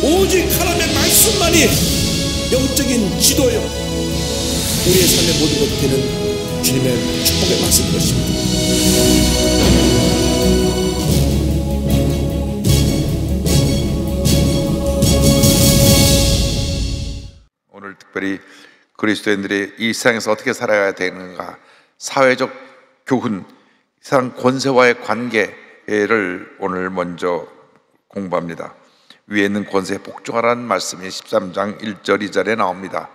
오직 하나님의 말씀만이 영적인 지도요, 우리의 삶의 모든 것이 되는 주님의 축복의 말씀인 것입니다. 오늘 특별히 그리스도인들이 이 세상에서 어떻게 살아야 되는가, 사회적 교훈, 세상 권세와의 관계를 오늘 먼저 공부합니다. 위에 있는 권세에 복종하라는 말씀이 13장 1절 2절에 나옵니다.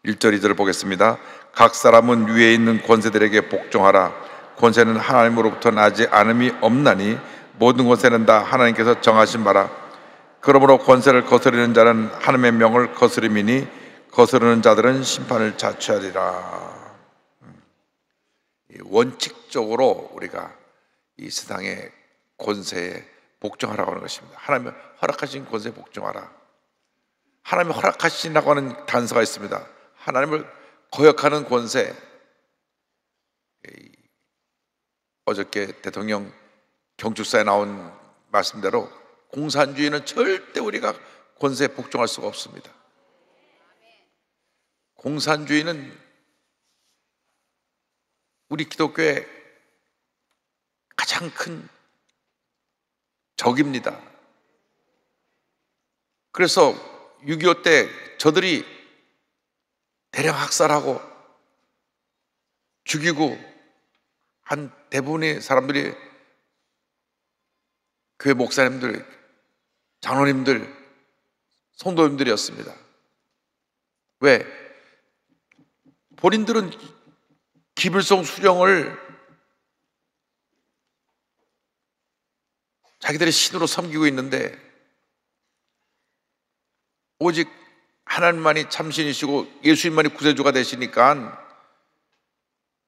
1절 2절을 보겠습니다. 각 사람은 위에 있는 권세들에게 복종하라. 권세는 하나님으로부터 나지 않음이 없나니 모든 권세는 다 하나님께서 정하신 바라. 그러므로 권세를 거스르는 자는 하나님의 명을 거스름이니 거스르는 자들은 심판을 자초하리라. 원칙적으로 우리가 이 세상의 권세에 복종하라고 하는 것입니다. 하나님이 허락하신 권세에 복종하라. 하나님이 허락하신다고 하는 단서가 있습니다. 하나님을 거역하는 권세. 어저께 대통령 경축사에 나온 말씀대로 공산주의는 절대 우리가 권세에 복종할 수가 없습니다. 공산주의는 우리 기독교의 가장 큰 적입니다. 그래서 6.25 때 저들이 대량 학살하고 죽이고 한 대부분의 사람들이 교회 목사님들, 장로님들, 성도님들이었습니다. 왜? 본인들은 기밀성 수령을 자기들의 신으로 섬기고 있는데 오직 하나님만이 참신이시고 예수님만이 구세주가 되시니까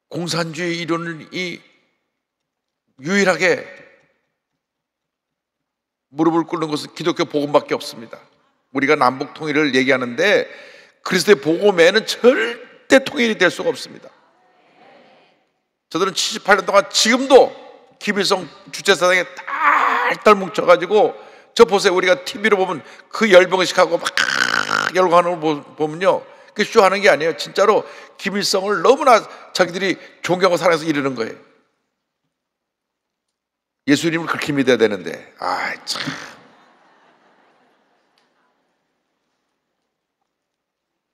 공산주의 이론을 유일하게 무릎을 꿇는 것은 기독교 복음밖에 없습니다. 우리가 남북 통일을 얘기하는데 그리스도의 복음 외에는 절대 통일이 될 수가 없습니다. 저들은 78년 동안 지금도 김일성 주체사상에 딸딸 뭉쳐가지고, 저 보세요. 우리가 TV로 보면 그 열병식 하고 막 열광하는 거 보면요, 그게 쇼하는 게 아니에요. 진짜로 김일성을 너무나 자기들이 존경하고 사랑해서 이러는 거예요. 예수님을 그렇게 믿어야 되는데, 참.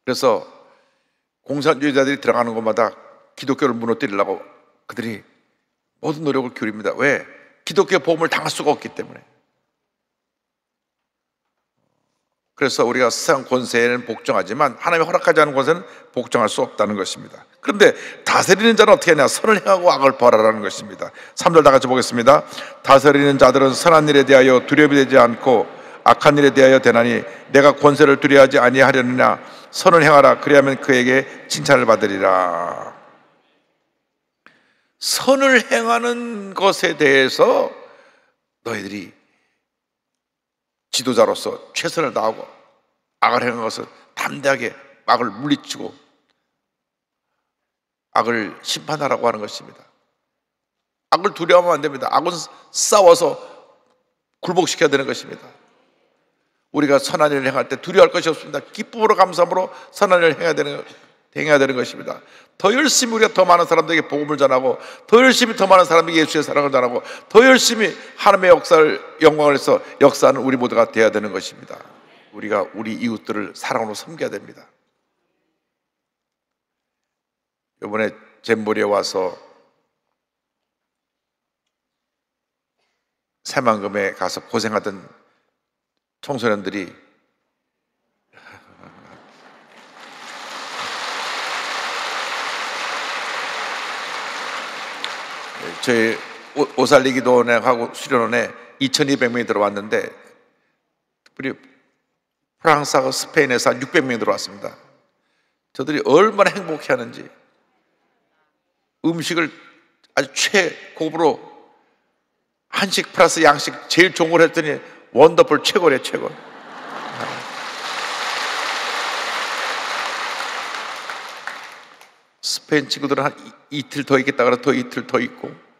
그래서 공산주의자들이 들어가는 곳마다 기독교를 무너뜨리려고 그들이 모든 노력을 기울입니다. 왜? 기독교의 복음을 당할 수가 없기 때문에. 그래서 우리가 세상 권세에는 복종하지만 하나님이 허락하지 않은 권세는 복종할 수 없다는 것입니다. 그런데 다스리는 자는 어떻게 하냐? 선을 행하고 악을 벌하라는 것입니다. 3절 다 같이 보겠습니다. 다스리는 자들은 선한 일에 대하여 두려움이 되지 않고 악한 일에 대하여 되나니 내가 권세를 두려워하지 아니하려느냐? 선을 행하라. 그리하면 그에게 칭찬을 받으리라. 선을 행하는 것에 대해서 너희들이 지도자로서 최선을 다하고 악을 행한 것을 담대하게 악을 물리치고 악을 심판하라고 하는 것입니다. 악을 두려워하면 안 됩니다. 악은 싸워서 굴복시켜야 되는 것입니다. 우리가 선한 일을 행할 때 두려워할 것이 없습니다. 기쁨으로 감사함으로 선한 일을 행해야 되는 것입니다. 더 열심히 우리가 더 많은 사람들에게 복음을 전하고, 더 열심히 더 많은 사람에게 예수의 사랑을 전하고, 더 열심히 하나님의 영광을 해서 역사하는 우리 모두가 되어야 되는 것입니다. 우리가 우리 이웃들을 사랑으로 섬겨야 됩니다. 이번에 잼버리에 와서 새만금에 가서 고생하던 청소년들이 저희 오살리기도원하고 수련원에 2,200명이 들어왔는데, 특별히 프랑스하고 스페인에서 한 600명이 들어왔습니다. 저들이 얼마나 행복해하는지, 음식을 아주 최고급으로 한식 플러스 양식 제일 좋은 걸 했더니 원더풀 최고래, 최고. 스페인 친구들은 한 이틀 더 있겠다 그래서 더 이틀 더 있고,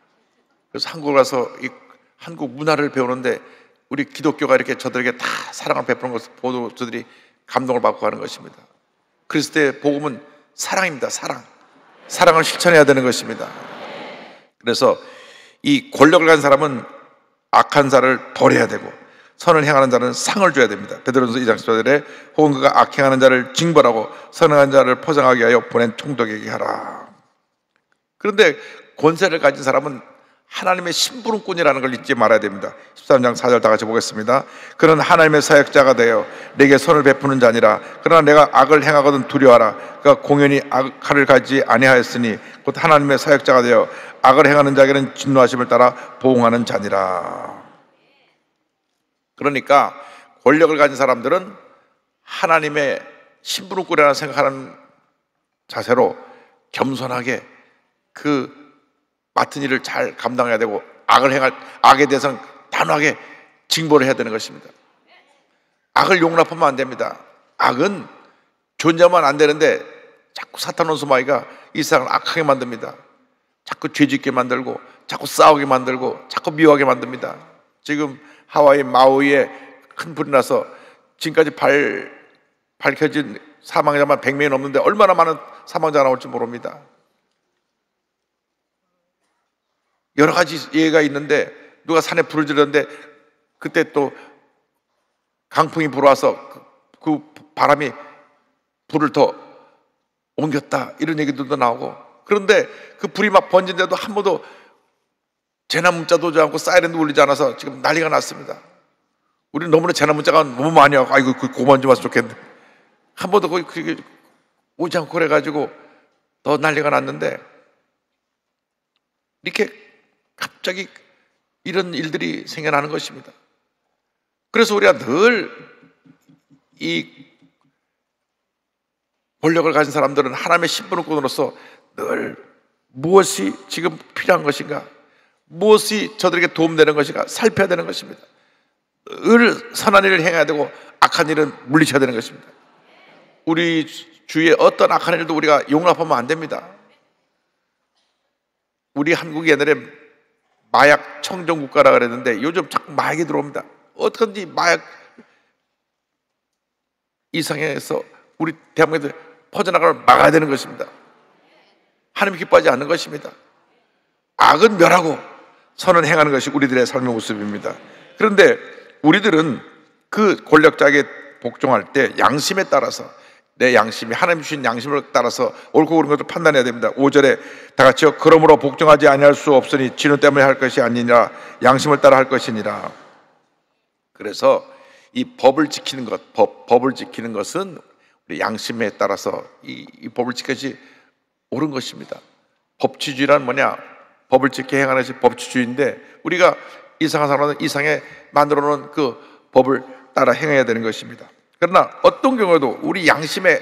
그래서 한국 가서 이 한국 문화를 배우는데 우리 기독교가 이렇게 저들에게 다 사랑을 베푸는 것을 보고 저들이 감동을 받고 가는 것입니다. 그리스도의 복음은 사랑입니다. 사랑을 실천해야 되는 것입니다. 그래서 이 권력을 가진 사람은 악한 자를 벌해야 되고 선을 행하는 자는 상을 줘야 됩니다. 베드로전서 2장 14절에 혹은 그가 악행하는 자를 징벌하고 선행한 자를 포장하게 하여 보낸 총독에게 하라. 그런데 권세를 가진 사람은 하나님의 심부름꾼이라는 걸 잊지 말아야 됩니다. 13장 4절 다 같이 보겠습니다. 그는 하나님의 사역자가 되어 내게 선을 베푸는 자니라. 그러나 내가 악을 행하거든 두려워하라. 그가 공연히 칼을 가지지 아니하였으니 곧 하나님의 사역자가 되어 악을 행하는 자에게는 진노하심을 따라 보응하는 자니라. 그러니까 권력을 가진 사람들은 하나님의 심부름꾼이라는 생각하는 자세로 겸손하게 그 맡은 일을 잘 감당해야 되고 악에 대해서는 단호하게 징벌을 해야 되는 것입니다. 악을 용납하면 안 됩니다. 악은 존재하면 안 되는데 자꾸 사탄 원수마귀가 이 세상을 악하게 만듭니다. 자꾸 죄짓게 만들고 자꾸 싸우게 만들고 자꾸 미워하게 만듭니다. 지금 하와이 마우이에 큰 불이 나서 지금까지 밝혀진 사망자만 100명이 넘는데 얼마나 많은 사망자가 나올지 모릅니다. 여러 가지 예가 있는데 누가 산에 불을 지르는데 그때 또 강풍이 불어와서 그 바람이 불을 더 옮겼다 이런 얘기들도 나오고, 그런데 그 불이 막 번진데도 한 번도 재난 문자도 오지 않고 사이렌도 울리지 않아서 지금 난리가 났습니다. 우리는 너무나 재난 문자가 너무 많이 와서 아이고 그만 좀 왔으면 좋겠는데 한 번도 그게 오지 않고 그래가지고 더 난리가 났는데, 이렇게 갑자기 이런 일들이 생겨나는 것입니다. 그래서 우리가 늘 이 권력을 가진 사람들은 하나님의 심부름꾼으로서 늘 무엇이 지금 필요한 것인가, 무엇이 저들에게 도움되는 것인가 살펴야 되는 것입니다. 늘 선한 일을 행해야 되고 악한 일은 물리쳐야 되는 것입니다. 우리 주위에 어떤 악한 일도 우리가 용납하면 안 됩니다. 우리 한국이 옛날에 마약 청정국가라 그랬는데 요즘 자꾸 마약이 들어옵니다. 어떻게든지 마약 이상에서 우리 대한민국에 퍼져나가는 걸 막아야 되는 것입니다. 하나님 기뻐하지 않는 것입니다. 악은 멸하고 선은 행하는 것이 우리들의 삶의 모습입니다. 그런데 우리들은 그 권력자에게 복종할 때 양심에 따라서, 내 양심이 하나님 주신 양심을 따라서 옳고 그른 것을 판단해야 됩니다. 5절에 다 같이요. 그러므로 복종하지 아니할 수 없으니 진노 때문에 할 것이 아니니라 양심을 따라 할 것이니라. 그래서 이 법을 지키는 것, 법을 지키는 것은 우리 양심에 따라서 이 법을 지켜야지 옳은 것입니다. 법치주의란 뭐냐? 법을 지켜 행하는 것이 법치주의인데, 우리가 이상한 사람은 이상에 만들어 놓은 그 법을 따라 행해야 되는 것입니다. 그러나 어떤 경우에도 우리 양심에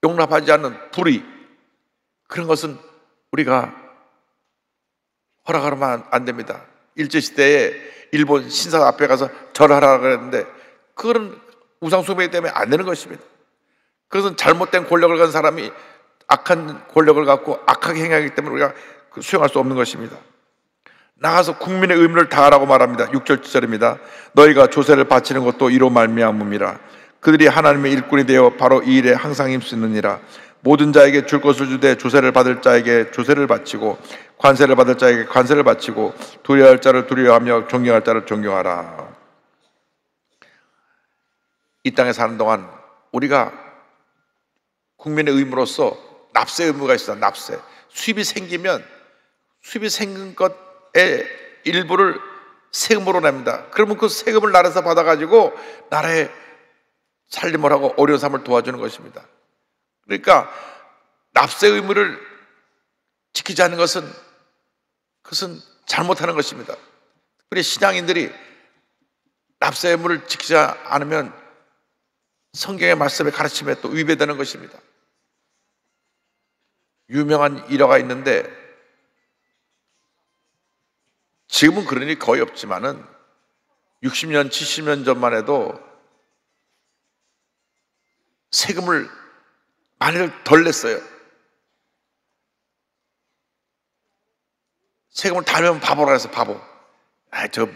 용납하지 않는 불의, 그런 것은 우리가 허락하면 안 됩니다. 일제시대에 일본 신사 앞에 가서 절하라고 그랬는데 그건 우상숭배 때문에 안 되는 것입니다. 그것은 잘못된 권력을 가진 사람이 악한 권력을 갖고 악하게 행하기 때문에 우리가 수용할 수 없는 것입니다. 나가서 국민의 의무를 다하라고 말합니다. 6절 7절입니다. 너희가 조세를 바치는 것도 이로 말미암음이라. 그들이 하나님의 일꾼이 되어 바로 이 일에 항상 힘쓰느니라. 모든 자에게 줄 것을 주되 조세를 받을 자에게 조세를 바치고 관세를 받을 자에게 관세를 바치고 두려워할 자를 두려워하며 존경할 자를 존경하라. 이 땅에 사는 동안 우리가 국민의 의무로서 납세 의무가 있어. 납세. 수입이 생기면 수입이 생긴 것의 일부를 세금으로 냅니다. 그러면 그 세금을 나라에서 받아가지고 나라의 살림을 하고 어려운 사람을 도와주는 것입니다. 그러니까 납세 의무를 지키지 않는 것은 그것은 잘못하는 것입니다. 우리 신앙인들이 납세 의무를 지키지 않으면 성경의 말씀의 가르침에 또 위배되는 것입니다. 유명한 일화가 있는데, 지금은 그런 일이 거의 없지만은 60년, 70년 전만 해도 세금을 많이 덜 냈어요. 세금을 다 내면 바보라 해서 바보. 저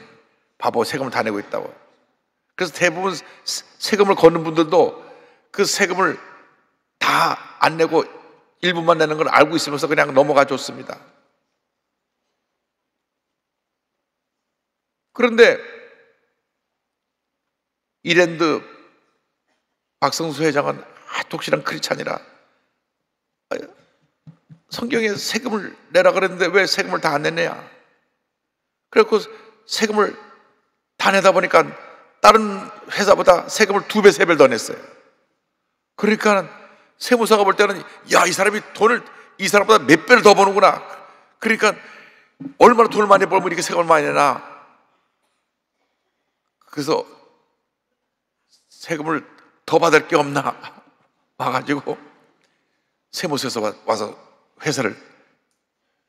바보, 세금을 다 내고 있다고. 그래서 대부분 세금을 걷는 분들도 그 세금을 다 안 내고 일부만 내는 걸 알고 있으면서 그냥 넘어가 줬습니다. 그런데 이랜드 박성수 회장은 독실한 크리스찬이라 성경에 세금을 내라 그랬는데 왜 세금을 다 안 냈냐? 그래갖고 세금을 다 내다 보니까 다른 회사보다 세금을 2배, 3배를 더 냈어요. 그러니까 세무사가 볼 때는 야, 이 사람이 돈을 이 사람보다 몇 배를 더 버는구나. 그러니까 얼마나 돈을 많이 벌면 이렇게 세금을 많이 내나. 그래서 세금을 더 받을 게 없나 와가지고 세무서에서 와서 회사를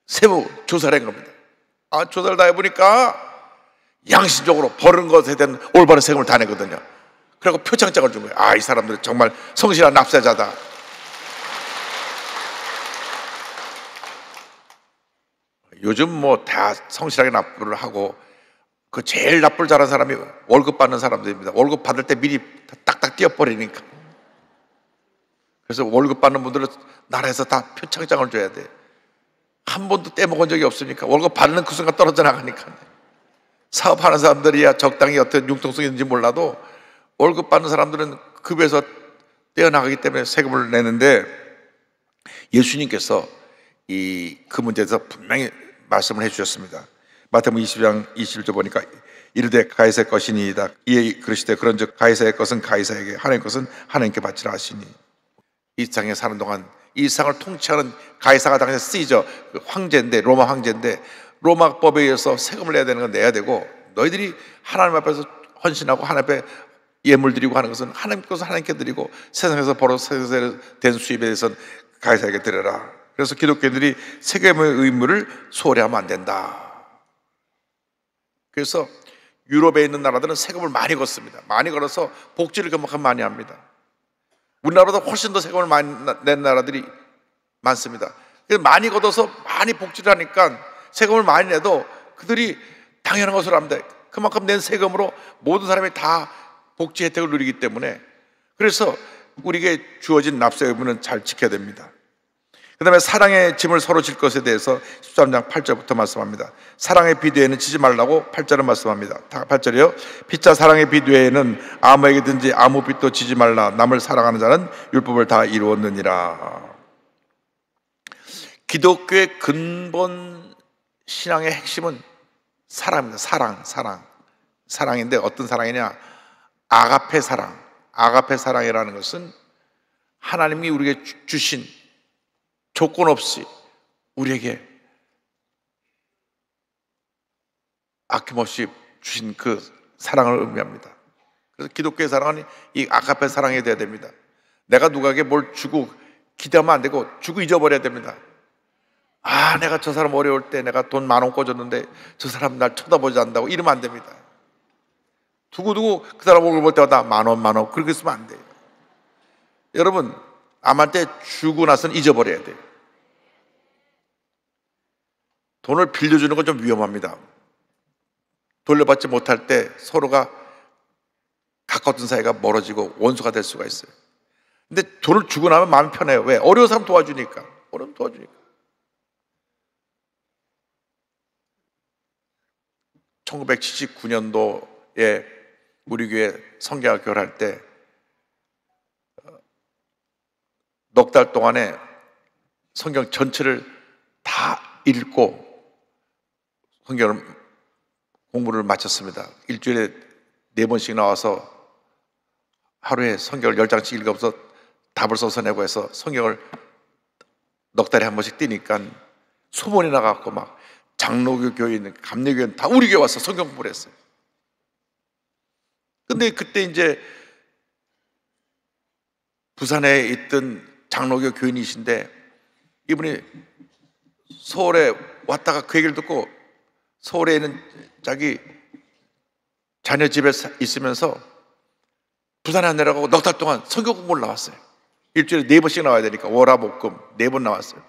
세무 조사를 한 겁니다. 조사를 다 해보니까 양심적으로 버는 것에 대한 올바른 세금을 다 내거든요. 그리고 표창장을 준 거예요. 이 사람들 정말 성실한 납세자다. 요즘 뭐 다 성실하게 납부를 하고 그 제일 납부를 잘하는 사람이 월급 받는 사람들입니다. 월급 받을 때 미리 딱딱 띄어버리니까. 그래서 월급 받는 분들은 나라에서 다 표창장을 줘야 돼. 한 번도 떼먹은 적이 없으니까. 월급 받는 그 순간 떨어져 나가니까. 사업하는 사람들이야 적당히 어떤 융통성이 있는지 몰라도 월급 받는 사람들은 급에서 떼어나가기 때문에 세금을 내는데, 예수님께서 그 문제에 대해서 분명히 말씀을 해주셨습니다. 마태복음 20장 21절 보니까 이르되 가이사의 것이니이다. 이에 그러시되 그런즉 가이사의 것은 가이사에게, 하나님의 것은 하나님께 바치라 하시니. 이 땅에 사는 동안 이 세상을 통치하는 가이사가 당시 시저, 황제인데, 로마 황제인데, 로마 법에 의해서 세금을 내야 되는 건 내야 되고, 너희들이 하나님 앞에서 헌신하고 하나님 앞에 예물 드리고 하는 것은 하나님 것을 하나님께 드리고, 세상에서 벌어 세상에서 된 수입에 대해서는 가이사에게 드려라. 그래서 기독교인들이 세금의 의무를 소홀히 하면 안 된다. 그래서 유럽에 있는 나라들은 세금을 많이 걷습니다. 많이 걸어서 복지를 그만큼 많이 합니다. 우리나라보다 훨씬 더 세금을 많이 낸 나라들이 많습니다. 많이 걷어서 많이 복지를 하니까 세금을 많이 내도 그들이 당연한 것으로 합니다. 그만큼 낸 세금으로 모든 사람이 다 복지 혜택을 누리기 때문에, 그래서 우리에게 주어진 납세 의무는 잘 지켜야 됩니다. 그 다음에 사랑의 짐을 서로 질 것에 대해서 13장 8절부터 말씀합니다. 사랑의 비두에는 지지 말라고 8절은 말씀합니다. 8절이요. 빚자 사랑의 비두에는 아무에게든지 아무 빚도 지지 말라. 남을 사랑하는 자는 율법을 다 이루었느니라. 기독교의 근본 신앙의 핵심은 사랑입니다. 사랑인데 어떤 사랑이냐? 아가페 사랑. 아가페 사랑이라는 것은 하나님이 우리에게 주신 조건 없이 우리에게 아낌없이 주신 그 사랑을 의미합니다. 그래서 기독교의 사랑은 이 아가페 사랑이 되어야 됩니다. 내가 누구에게 뭘 주고 기대하면 안 되고 주고 잊어버려야 됩니다. 내가 저 사람 어려울 때 내가 돈 10,000원 꿔줬는데 저 사람 날 쳐다보지 않는다고 이러면 안 됩니다. 두고두고 그 사람 얼굴 볼 때마다 10,000원 그렇게 쓰면 안 돼요. 여러분, 남한테 주고 나서는 잊어버려야 돼요. 돈을 빌려주는 건 좀 위험합니다. 돌려받지 못할 때 서로가 가까웠던 사이가 멀어지고 원수가 될 수가 있어요. 근데 돈을 주고 나면 마음이 편해요. 왜? 어려운 사람 도와주니까. 어려운 도와주니까. 1979년도에 우리 교회 성경학교를 할 때 넉 달 동안에 성경 전체를 다 읽고 성경을 공부를 마쳤습니다. 일주일에 4번씩 나와서 하루에 성경을 10장씩 읽어서 답을 써서 내고 해서 성경을 넉 달에 한 번씩 띄니까 소문이 나갖고 막 장로교 교인, 감리교인 다 우리 교회 와서 성경 공부를 했어요. 근데 그때 이제 부산에 있던 장로교 교인이신데 이분이 서울에 왔다가 그 얘기를 듣고 서울에 있는 자기 자녀 집에 있으면서 부산에 안 내려가고 넉 달 동안 성경 공부를 나왔어요. 일주일에 4번씩 나와야 되니까 월화목금 4번 나왔어요.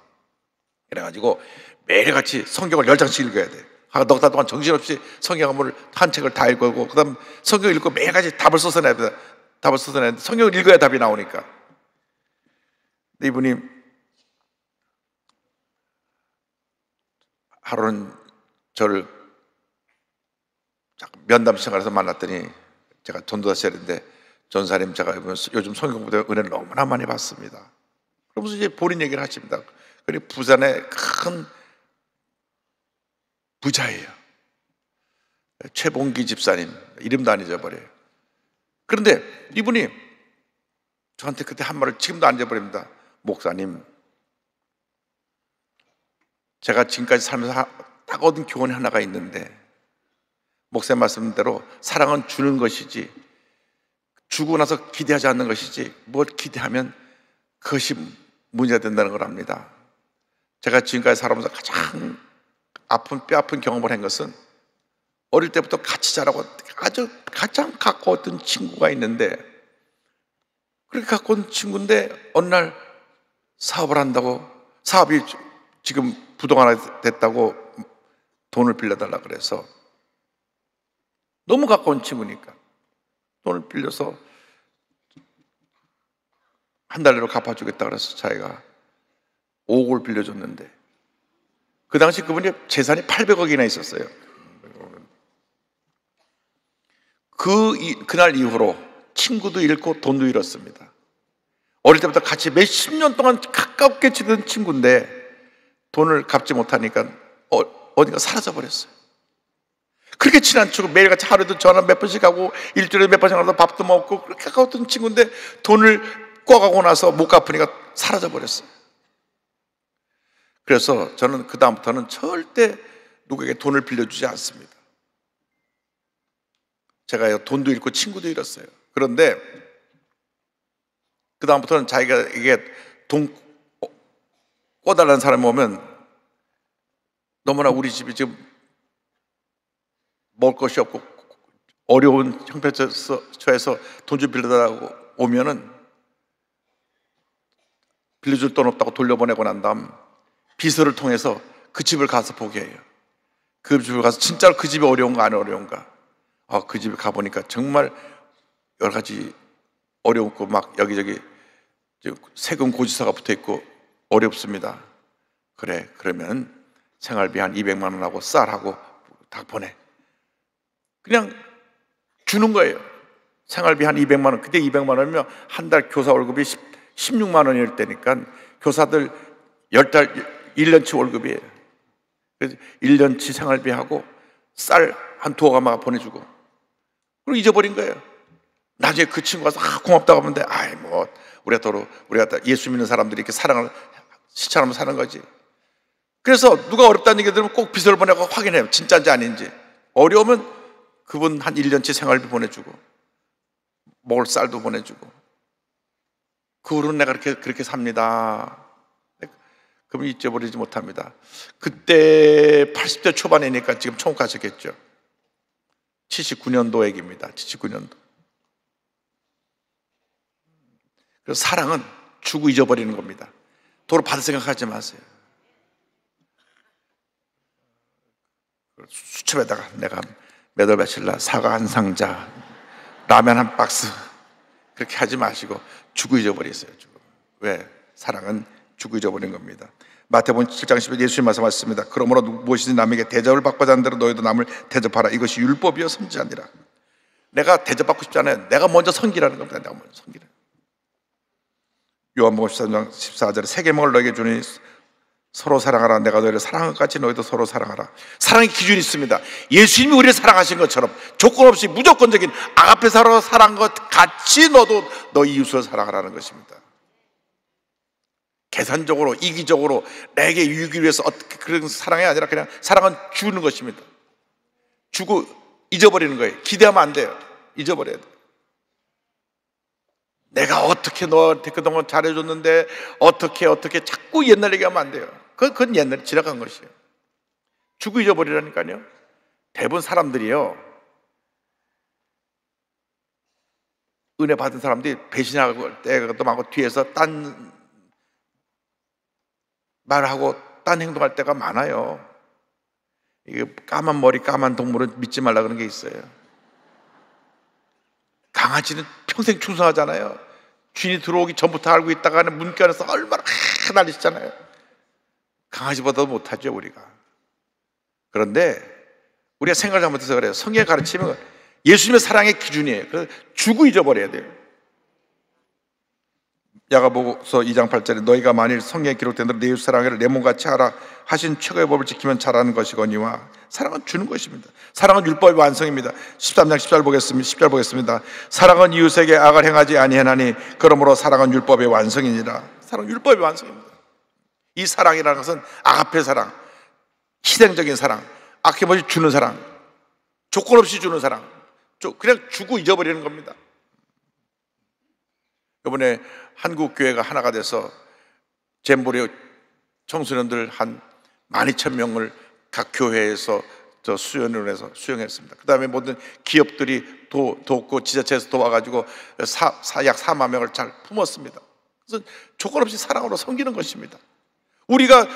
그래가지고 매일같이 성경을 10장씩 읽어야 돼. 넉 달 동안 정신없이 성경을 한 책을 다 읽고, 그 다음 성경 읽고 매일같이 답을 써서내야 돼. 답을 써서내는데 성경을 읽어야 답이 나오니까. 근데 이분이 하루는 저를 면담 시간에서 만났더니, 제가 전도사실인데, 전사님 제가 요즘 성경 공부에 은혜를 너무나 많이 받습니다. 그러면서 이제 본인 얘기를 하십니다. 그리고 부산의 큰 부자예요. 최봉기 집사님, 이름도 안 잊어버려요. 그런데 이분이 저한테 그때 한 말을 지금도 안 잊어버립니다. 목사님, 제가 지금까지 살면서 딱 얻은 교훈이 하나가 있는데, 목사님 말씀대로 사랑은 주는 것이지 주고 나서 기대하지 않는 것이지, 뭘 기대하면 그것이 문제가 된다는 걸 압니다. 제가 지금까지 살아오면서 가장 뼈 아픈 경험을 한 것은, 어릴 때부터 같이 자라고 아주 가장 가까웠던 친구가 있는데, 그렇게 가까운 친구인데 어느 날 사업을 한다고, 사업이 지금 부도가 됐다고 돈을 빌려달라 그래서, 너무 가까운 친구니까 돈을 빌려서 한 달 내로 갚아주겠다 그래서 자기가 5억을 빌려줬는데, 그 당시 그분이 재산이 800억이나 있었어요. 그날 이후로 친구도 잃고 돈도 잃었습니다. 어릴 때부터 같이 몇십 년 동안 가깝게 지내던 친구인데 돈을 갚지 못하니까 어딘가 사라져버렸어요. 그렇게 친한 친구, 매일같이 하루에도 전화 몇 번씩 하고 일주일에 몇 번씩 하고 밥도 먹고 그렇게 가까웠던 친구인데 돈을 꿔가고 나서 못 갚으니까 사라져버렸어요. 그래서 저는 그 다음부터는 절대 누구에게 돈을 빌려주지 않습니다. 제가 돈도 잃고 친구도 잃었어요. 그런데 그 다음부터는 자기가 이게 돈 꿔달라는 사람이 오면, 너무나 우리 집이 지금 먹을 것이 없고 어려운 형편처에서 돈 좀 빌려달라고 오면은, 빌려줄 돈 없다고 돌려보내고 난 다음 비서를 통해서 그 집을 가서 보게 해요. 그 집을 가서 진짜로 그 집이 어려운가 안 어려운가, 그 집에 가보니까 정말 여러 가지 어렵고 막 여기저기 세금 고지서가 붙어있고 어렵습니다. 그래, 그러면 생활비 한 200만 원하고 쌀하고 다 보내. 그냥 주는 거예요. 생활비 한 200만 원. 그때 200만 원이면 한 달 교사 월급이 16만 원일 때니까 교사들 10달 1년치 월급이에요. 그래서 1년치 생활비하고 쌀 한 두어 가마가 보내주고, 그리고 잊어버린 거예요. 나중에 그 친구가 고맙다고 하는데, 우리가 예수 믿는 사람들이 이렇게 사랑을 실천하면 사는 거지. 그래서 누가 어렵다는 얘기 들으면 꼭 비서를 보내고 확인해요. 진짜인지 아닌지. 어려우면 그분 한 1년치 생활비 보내주고, 먹을 쌀도 보내주고. 그 후로는 내가 그렇게 삽니다. 그럼 잊어버리지 못합니다. 그때 80대 초반이니까 지금 천국 가셨겠죠. 79년도 얘기입니다. 79년도. 그래서 사랑은 주고 잊어버리는 겁니다. 도로 받을 생각하지 마세요. 수첩에다가 내가 몇 월 며칠 날 사과 한 상자, 라면 한 박스, 그렇게 하지 마시고 주고 잊어버리세요. 주고. 왜? 사랑은 주고 잊어버리는 겁니다. 마태복음 7장 10절 예수님 말씀하셨습니다. 그러므로 무엇이든 남에게 대접을 받고자 하는 대로 너희도 남을 대접하라. 이것이 율법이요 선지자니라. 내가 대접받고 싶지 않아요. 내가 먼저 섬기라는 겁니다. 내가 먼저 섬기라. 요한복음 13장 14절에 새 계명을 너에게 주니 서로 사랑하라. 내가 너희를 사랑한 것 같이 너희도 서로 사랑하라. 사랑의 기준이 있습니다. 예수님이 우리를 사랑하신 것처럼 조건 없이 무조건적인 아가페 사랑한 것 같이 너도 너 이웃을 사랑하라는 것입니다. 계산적으로 이기적으로 내게 유익을 위해서 어떻게 그런 사랑이 아니라 그냥 사랑은 주는 것입니다. 주고 잊어버리는 거예요. 기대하면 안 돼요. 잊어버려야 돼요. 내가 어떻게 너한테 그동안 잘해줬는데 어떻게 자꾸 옛날 얘기하면 안 돼요. 그건 옛날에 지나간 것이에요. 주고 잊어버리라니까요. 대부분 사람들이요, 은혜 받은 사람들이 배신할 때가 많고 뒤에서 딴 말하고 딴 행동할 때가 많아요. 이게 까만 머리 까만 동물은 믿지 말라 그런 게 있어요. 강아지는 평생 충성하잖아요. 주인이 들어오기 전부터 알고 있다가는 문간에서 얼마나 난리치잖아요. 강아지보다도 못하죠 우리가. 그런데 우리가 생각을 잘못해서 그래요. 성경의 가르침은 예수님의 사랑의 기준이에요. 그래서 주고 잊어버려야 돼요. 야고보서 2장 8절에 너희가 만일 성경에 기록된 대로 내 이웃 사랑을 내 몸같이 하라 하신 최고의 법을 지키면 잘하는 것이거니와. 사랑은 주는 것입니다. 사랑은 율법의 완성입니다. 13장 10절 보겠습니다. 사랑은 이웃에게 악을 행하지 아니하나니 그러므로 사랑은 율법의 완성이니라. 사랑은 율법의 완성입니다. 이 사랑이라는 것은 아가페 사랑, 희생적인 사랑, 아낌없이 주는 사랑, 조건 없이 주는 사랑, 그냥 주고 잊어버리는 겁니다. 이번에 한국 교회가 하나가 돼서 잼보리 청소년들 한 12,000명을 각 교회에서 수련을 해서 수용했습니다. 그 다음에 모든 기업들이 돕고 지자체에서 도와가지고 약 4만 명을 잘 품었습니다. 그래서 조건 없이 사랑으로 섬기는 것입니다. 우리가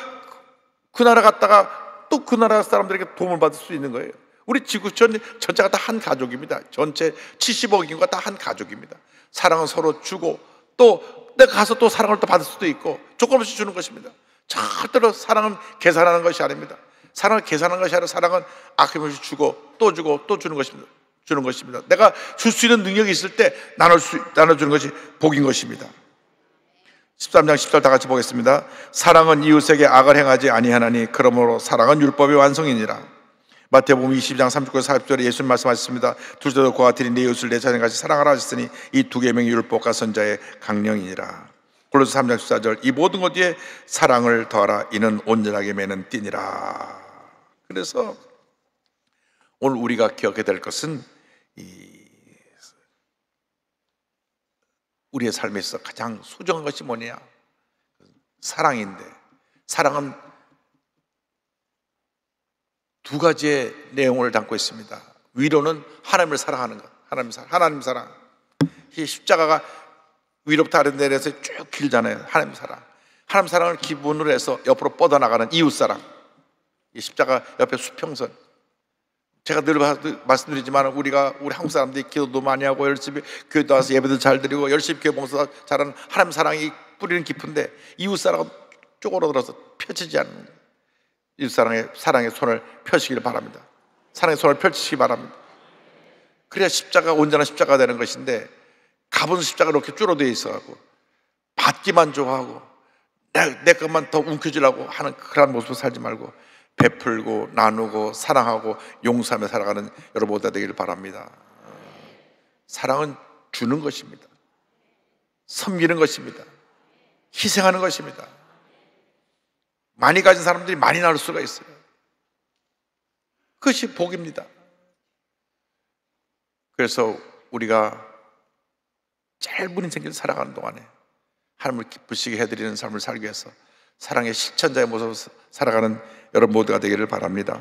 그 나라 갔다가 또 그 나라 사람들에게 도움을 받을 수 있는 거예요. 우리 지구 전체가 다 한 가족입니다. 전체 70억 인구가 다 한 가족입니다. 사랑은 서로 주고 또 내가 가서 또 사랑을 또 받을 수도 있고 조건 없이 주는 것입니다. 절대로 사랑은 계산하는 것이 아닙니다. 사랑을 계산하는 것이 아니라 사랑은 아낌없이 주고 또 주는 것입니다. 내가 줄 수 있는 능력이 있을 때 나눠주는 것이 복인 것입니다. 13장 10절 다 같이 보겠습니다. 사랑은 이웃에게 악을 행하지 아니하나니 그러므로 사랑은 율법의 완성이니라. 마태복음 22장 39절 40절에 예수님 말씀하셨습니다. 둘째도 그와 같으니 내 이웃을 내 자녀같이 사랑하라 하셨으니 이 두 계명이 율법과 선자의 강령이니라. 골로새 3장 14절 이 모든 것 뒤에 사랑을 더하라 이는 온전하게 매는 띠니라. 그래서 오늘 우리가 기억해야 될 것은 우리의 삶에 있어 가장 소중한 것이 뭐냐? 사랑인데, 사랑은 두 가지의 내용을 담고 있습니다. 위로는 하나님을 사랑하는 것, 하나님 사랑. 이 십자가가 위로부터 아래내려서 쭉 길잖아요. 하나님 사랑을 기본으로 해서 옆으로 뻗어나가는 이웃 사랑. 이 십자가 옆에 수평선. 제가 늘 말씀드리지만 우리 한국 사람들이 기도도 많이 하고 열심히 교회도 와서 예배도 잘 드리고 열심히 교회 봉사 잘하는 하나님 사랑이 뿌리는 깊은데 이웃 사랑은 쪼그러들어서 펼치지 않는 거예요. 이웃 사랑의 손을 펴시길 바랍니다. 사랑의 손을 펼치시기 바랍니다. 그래야 십자가가 온전한 십자가가 되는 것인데 가본 십자가가 이렇게 줄어들어 있어가지고 받기만 좋아하고 내 것만 더 움켜쥐려고 하는 그런 모습을 살지 말고 베풀고 나누고 사랑하고 용서하며 살아가는 여러분들 되기를 바랍니다. 사랑은 주는 것입니다. 섬기는 것입니다. 희생하는 것입니다. 많이 가진 사람들이 많이 나눌 수가 있어요. 그것이 복입니다. 그래서 우리가 짧은 인생을 살아가는 동안에 하나님을 기쁘시게 해드리는 삶을 살기 위해서 사랑의 실천자의 모습으로 살아가는 여러분 모두가 되기를 바랍니다.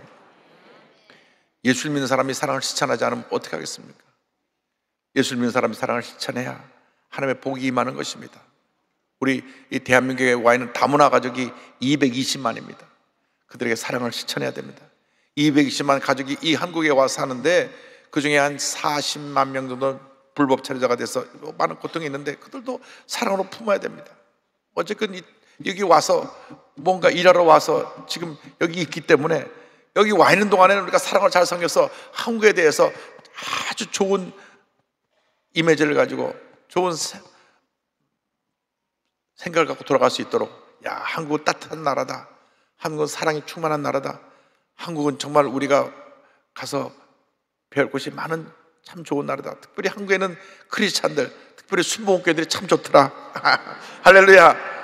예수를 믿는 사람이 사랑을 실천하지 않으면 어떻게 하겠습니까? 예수를 믿는 사람이 사랑을 실천해야 하나님의 복이 임하는 것입니다. 우리 이 대한민국에 와 있는 다문화 가족이 220만입니다. 그들에게 사랑을 실천해야 됩니다. 220만 가족이 이 한국에 와서 사는데 그 중에 한 40만 명 정도는 불법 체류자가 돼서 많은 고통이 있는데 그들도 사랑으로 품어야 됩니다. 어쨌든 여기 와서 뭔가 일하러 와서 지금 여기 있기 때문에 여기 와 있는 동안에는 우리가 사랑을 잘 섬겨서 한국에 대해서 아주 좋은 이미지를 가지고 좋은 생각을 갖고 돌아갈 수 있도록, 야, 한국은 따뜻한 나라다, 한국은 사랑이 충만한 나라다, 한국은 정말 우리가 가서 배울 곳이 많은 참 좋은 나라다. 특별히 한국에는 크리스찬들, 특별히 순복음교회들이 참 좋더라. 할렐루야.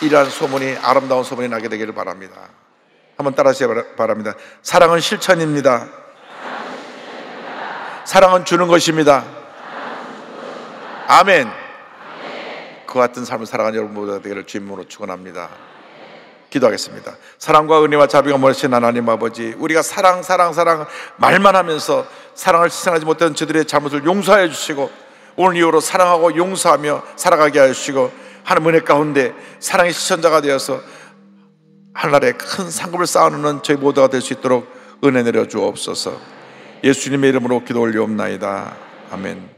이러한 소문이, 아름다운 소문이 나게 되기를 바랍니다. 한번 따라하시기 바랍니다. 사랑은 실천입니다. 사랑은 주는 것입니다. 아멘. 그와 같은 삶을 살아가는 여러분 모두가 되기를 주님으로 축원합니다. 기도하겠습니다. 사랑과 은혜와 자비가 멀으신 하나님 아버지, 우리가 사랑 말만 하면서 사랑을 실천하지 못한 저들의 잘못을 용서하여 주시고 오늘 이후로 사랑하고 용서하며 살아가게 하여 주시고 하나님 은혜 가운데 사랑의 실천자가 되어서 하늘나라에 큰 상급을 쌓아놓는 저희 모두가 될 수 있도록 은혜 내려 주옵소서. 예수님의 이름으로 기도 올리옵나이다. 아멘.